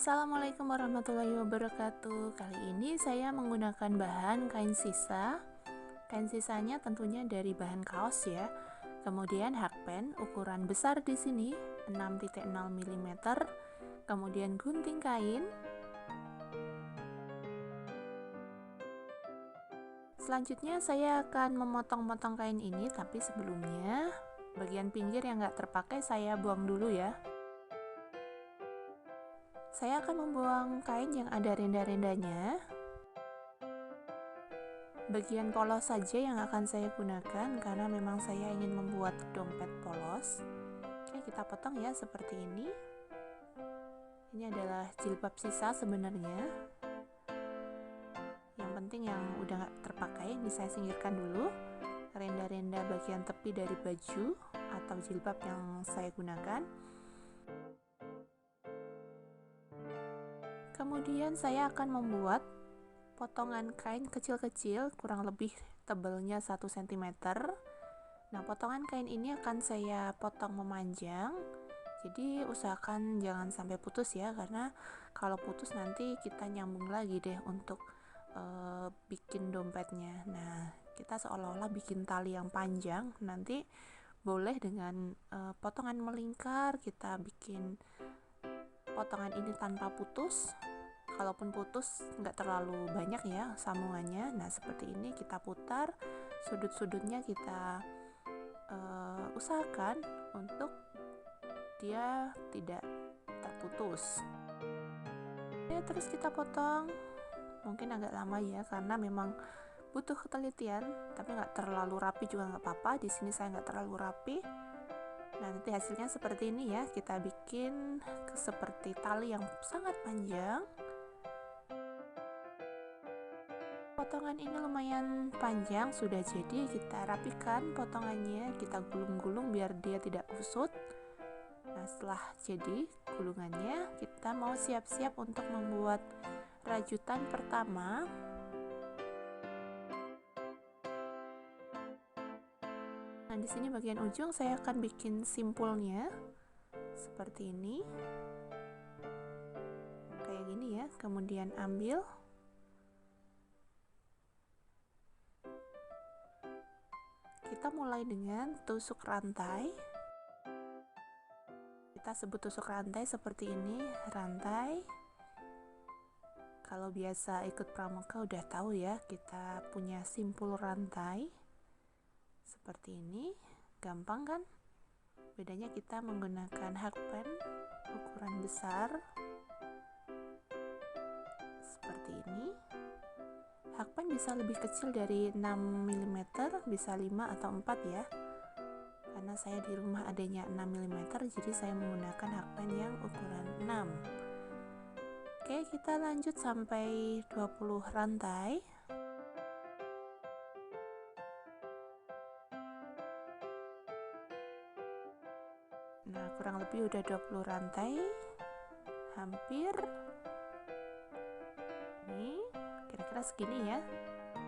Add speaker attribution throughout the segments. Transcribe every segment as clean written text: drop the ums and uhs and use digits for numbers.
Speaker 1: Assalamualaikum warahmatullahi wabarakatuh. Kali ini saya menggunakan bahan kain sisa. Kain sisanya tentunya dari bahan kaos ya. Kemudian hakpen ukuran besar di sini 6.0 mm. Kemudian gunting kain. Selanjutnya saya akan memotong-motong kain ini, tapi sebelumnya bagian pinggir yang nggak terpakai saya buang dulu ya. Saya akan membuang kain yang ada renda-rendanya. Bagian polos saja yang akan saya gunakan karena memang saya ingin membuat dompet polos. Oke, kita potong ya seperti ini. Ini adalah jilbab sisa sebenarnya. Yang penting yang udah nggak terpakai ini saya singkirkan dulu. Renda-renda bagian tepi dari baju atau jilbab yang saya gunakan. Kemudian saya akan membuat potongan kain kecil-kecil, kurang lebih tebalnya 1 cm. Nah, potongan kain ini akan saya potong memanjang. Jadi usahakan jangan sampai putus ya, karena kalau putus nanti kita nyambung lagi deh untuk bikin dompetnya. Nah, kita seolah-olah bikin tali yang panjang. Nanti boleh dengan potongan melingkar kita bikin potongan ini tanpa putus. Kalaupun putus nggak terlalu banyak ya sambungannya. Nah, seperti ini kita putar, sudut-sudutnya kita usahakan untuk dia tidak terputus. Ya, terus kita potong. Mungkin agak lama ya karena memang butuh ketelitian, tapi nggak terlalu rapi juga nggak apa-apa. Di sini saya nggak terlalu rapi. Nah, nanti hasilnya seperti ini ya. Kita bikin seperti tali yang sangat panjang. Potongan ini lumayan panjang, sudah jadi. Kita rapikan potongannya, kita gulung-gulung biar dia tidak kusut. Nah, setelah jadi gulungannya, kita mau siap-siap untuk membuat rajutan pertama. Nah, di sini bagian ujung saya akan bikin simpulnya seperti ini, kayak gini ya. Kemudian ambil, kita mulai dengan tusuk rantai. Kita sebut tusuk rantai seperti ini, rantai. Kalau biasa ikut pramuka udah tahu ya, kita punya simpul rantai seperti ini. Gampang kan? Bedanya kita menggunakan hakpen ukuran besar seperti ini. Hakpen bisa lebih kecil dari 6 mm, bisa 5 atau 4 ya. Karena saya di rumah adanya 6 mm, jadi saya menggunakan hakpen yang ukuran 6. Oke, kita lanjut sampai 20 rantai. Nah, kurang lebih udah 20 rantai. Hampir. Nih, kira-kira segini ya.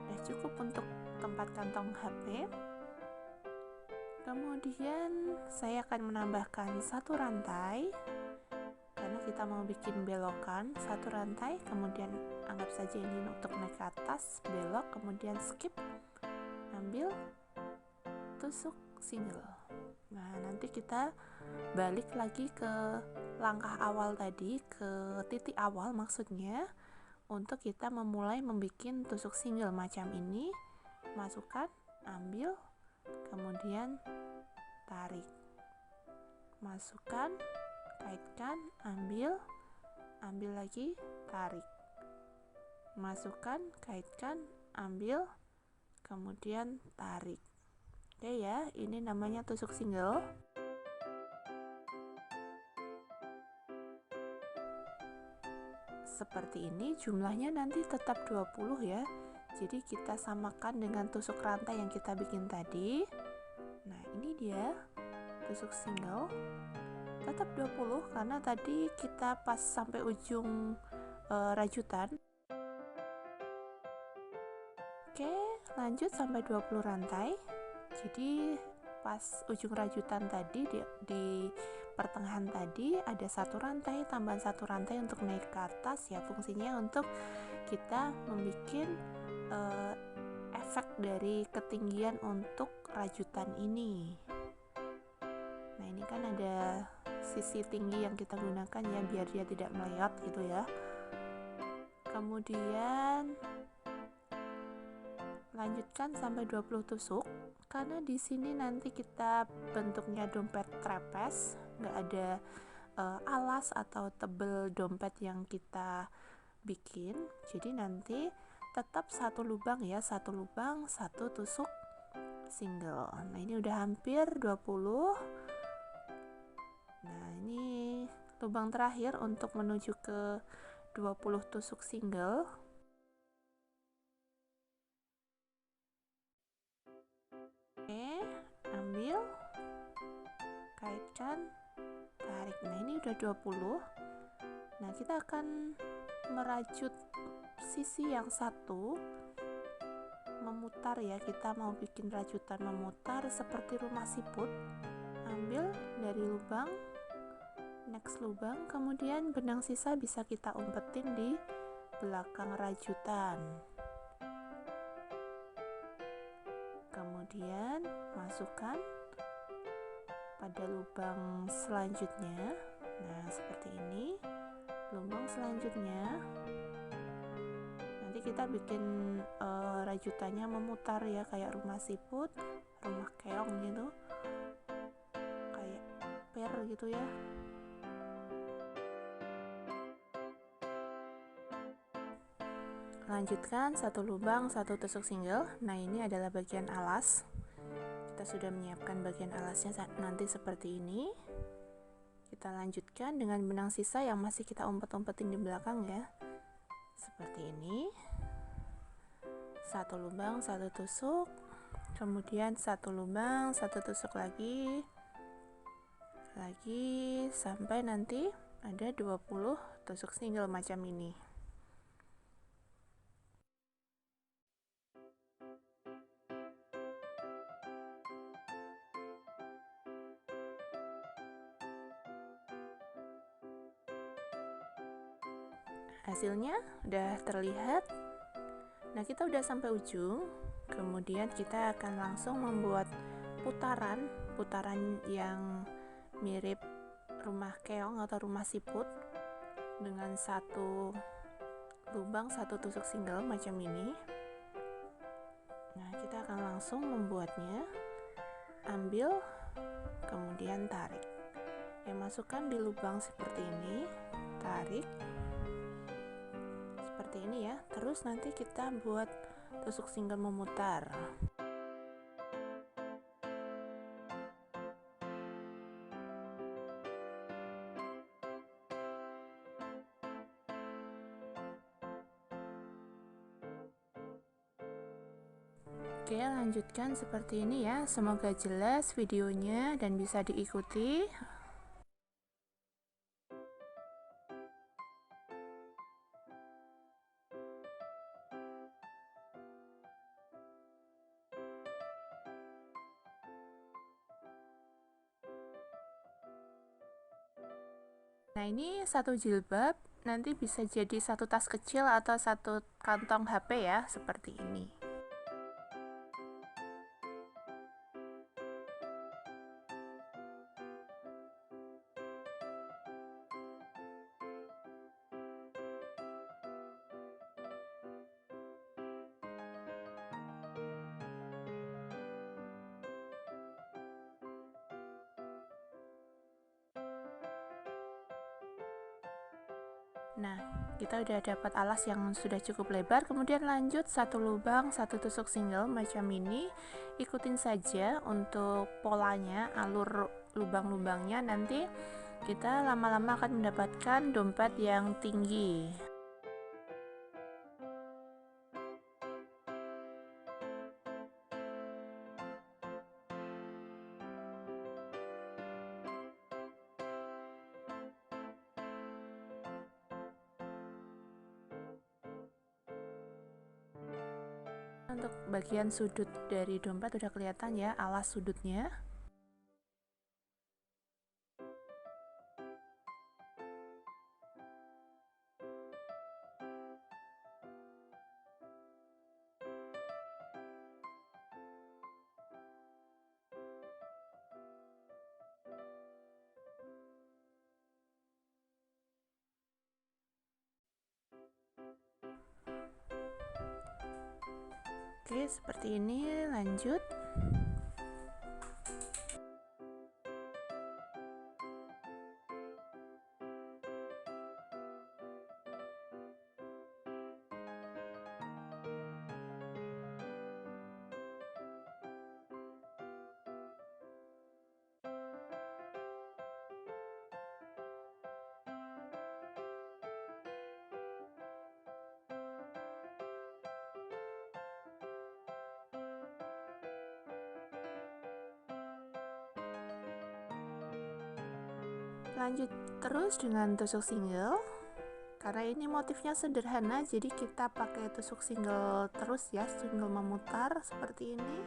Speaker 1: Udah cukup untuk tempat kantong HP. Kemudian saya akan menambahkan satu rantai karena kita mau bikin belokan. Satu rantai, kemudian anggap saja ini untuk naik ke atas, belok, kemudian skip, ambil, tusuk single. Nah, nanti kita balik lagi ke langkah awal tadi, ke titik awal maksudnya, untuk kita memulai membuat tusuk single macam ini. Masukkan, ambil, kemudian tarik, masukkan, kaitkan, ambil lagi, tarik, masukkan, kaitkan, ambil, kemudian tarik. Oke ya, ini namanya tusuk single. Seperti ini, jumlahnya nanti tetap 20 ya. Jadi kita samakan dengan tusuk rantai yang kita bikin tadi. Nah, ini dia tusuk single. Tetap 20 karena tadi kita pas sampai ujung rajutan. Oke, lanjut sampai 20 rantai. Jadi pas ujung rajutan tadi di pertengahan tadi ada satu rantai, tambahan satu rantai untuk naik ke atas ya, fungsinya untuk kita membuat efek dari ketinggian untuk rajutan ini. Nah, ini kan ada sisi tinggi yang kita gunakan ya, biar dia tidak meleot gitu ya. Kemudian lanjutkan sampai 20 tusuk, karena di sini nanti kita bentuknya dompet trapeze, nggak ada alas atau tebel dompet yang kita bikin, jadi nanti tetap satu lubang ya, satu lubang satu tusuk single. Nah, ini udah hampir 20. Nah, ini lubang terakhir untuk menuju ke 20 tusuk single. Oke, ambil, kaitkan, tarik. Nah, ini udah 20. Nah, kita akan merajut sisi yang satu, memutar ya, kita mau bikin rajutan memutar seperti rumah siput. Ambil dari lubang, next lubang, kemudian benang sisa bisa kita umpetin di belakang rajutan. Kemudian masukkan pada lubang selanjutnya. Nah, seperti ini. Lubang selanjutnya nanti kita bikin rajutannya memutar ya, kayak rumah siput, rumah keong gitu, kayak per gitu ya. Lanjutkan satu lubang satu tusuk single. Nah, ini adalah bagian alas. Kita sudah menyiapkan bagian alasnya nanti seperti ini. Kita lanjutkan dengan benang sisa yang masih kita umpet-umpetin di belakang ya, seperti ini. Satu lubang satu tusuk, kemudian satu lubang satu tusuk lagi sampai nanti ada 20 tusuk single macam ini. Hasilnya udah terlihat. Nah, kita udah sampai ujung. Kemudian kita akan langsung membuat putaran yang mirip rumah keong atau rumah siput dengan satu lubang satu tusuk single macam ini. Nah, kita akan langsung membuatnya. Ambil, kemudian tarik. Yang masukkan di lubang seperti ini, tarik seperti ini ya. Terus nanti kita buat tusuk single memutar. Oke, lanjutkan seperti ini ya. Semoga jelas videonya dan bisa diikuti. Nah, ini satu jilbab, nanti bisa jadi satu tas kecil atau satu kantong HP ya, seperti ini. Nah, kita udah dapat alas yang sudah cukup lebar. Kemudian lanjut satu lubang satu tusuk single macam ini. Ikutin saja untuk polanya, alur lubang-lubangnya. Nanti kita lama-lama akan mendapatkan dompet yang tinggi. Untuk bagian sudut dari dompet udah kelihatan ya, alas sudutnya. Oke, seperti ini. Lanjut. Lanjut terus dengan tusuk single. Karena ini motifnya sederhana, jadi kita pakai tusuk single terus ya, single memutar seperti ini.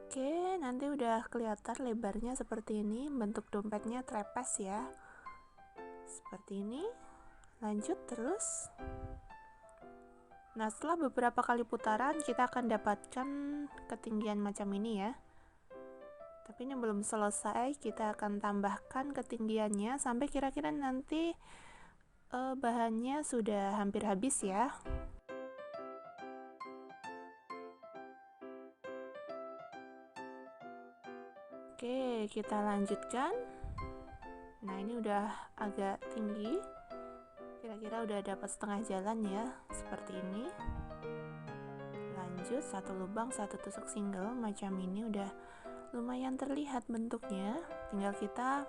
Speaker 1: Oke, nanti udah kelihatan lebarnya seperti ini, bentuk dompetnya trapeze ya. Seperti ini. Lanjut terus. Nah, setelah beberapa kali putaran kita akan dapatkan ketinggian macam ini ya. Tapi ini belum selesai, kita akan tambahkan ketinggiannya sampai kira-kira nanti bahannya sudah hampir habis ya. Oke, kita lanjutkan. Nah, ini udah agak tinggi. Kira-kira udah dapat setengah jalan ya, seperti ini. Lanjut, satu lubang, satu tusuk single, macam ini udah lumayan terlihat bentuknya. Tinggal kita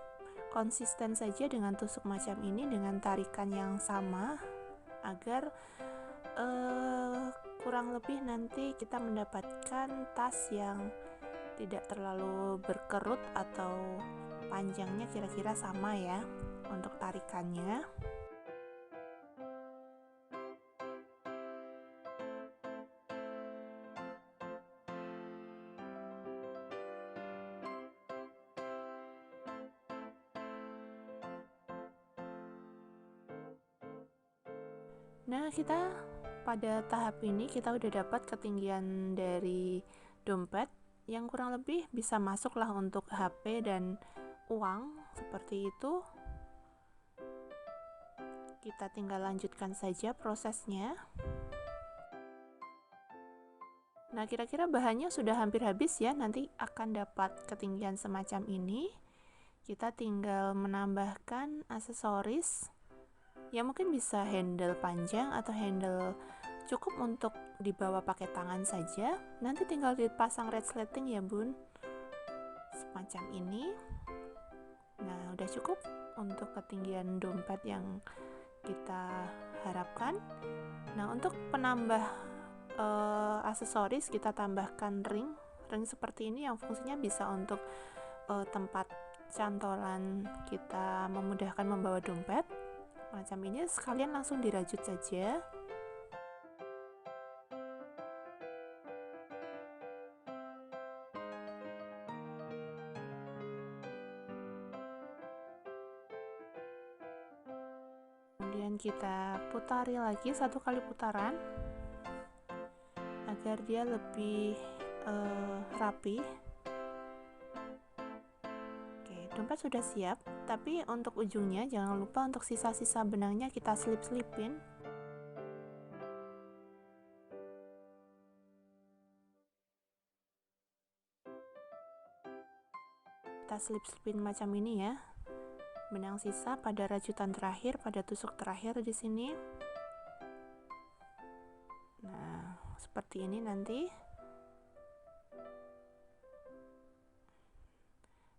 Speaker 1: konsisten saja dengan tusuk macam ini dengan tarikan yang sama agar kurang lebih nanti kita mendapatkan tas yang tidak terlalu berkerut atau panjangnya kira-kira sama ya untuk tarikannya. Nah, kita pada tahap ini kita udah dapat ketinggian dari dompet yang kurang lebih bisa masuklah untuk HP dan uang seperti itu. Kita tinggal lanjutkan saja prosesnya. Nah, kira-kira bahannya sudah hampir habis ya, nanti akan dapat ketinggian semacam ini. Kita tinggal menambahkan aksesoris. Ya mungkin bisa handle panjang atau handle cukup untuk dibawa pakai tangan saja. Nanti tinggal dipasang resleting ya bun, semacam ini. Nah, udah cukup untuk ketinggian dompet yang kita harapkan. Nah, untuk penambah aksesoris kita tambahkan ring seperti ini yang fungsinya bisa untuk tempat cantolan kita memudahkan membawa dompet. Macam ini sekalian langsung dirajut saja. Kemudian kita putari lagi satu kali putaran agar dia lebih rapi. Dompet sudah siap, tapi untuk ujungnya jangan lupa untuk sisa-sisa benangnya kita selip-selipin. Kita selip-selipin macam ini ya. Benang sisa pada rajutan terakhir, pada tusuk terakhir di sini. Nah, seperti ini nanti.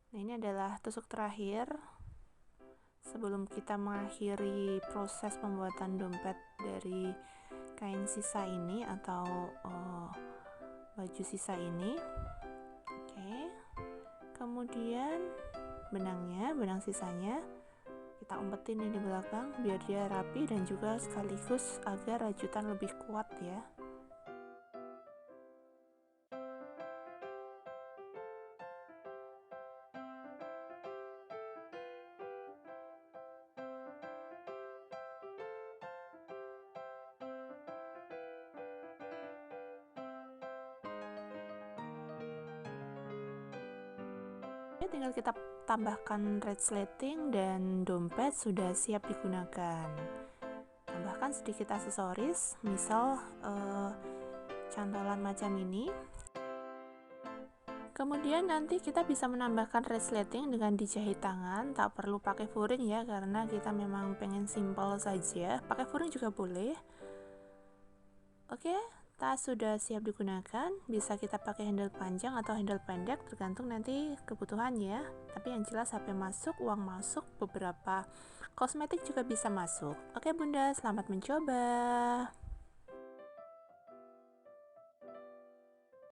Speaker 1: Nah, ini adalah tusuk terakhir sebelum kita mengakhiri proses pembuatan dompet dari kain sisa ini atau baju sisa ini. Oke. Kemudian benang sisanya kita umpetin ini di belakang biar dia rapi dan juga sekaligus agar rajutan lebih kuat ya. Oke, tinggal kita tambahkan resleting dan dompet sudah siap digunakan. Tambahkan sedikit aksesoris, misal cantolan macam ini. Kemudian nanti kita bisa menambahkan resleting dengan dijahit tangan, tak perlu pakai furing ya, karena kita memang pengen simple saja. Pakai furing juga boleh. Oke, tas sudah siap digunakan, bisa kita pakai handle panjang atau handle pendek, tergantung nanti kebutuhan ya. Tapi yang jelas HP masuk, uang masuk, beberapa kosmetik juga bisa masuk. Oke Bunda, selamat mencoba.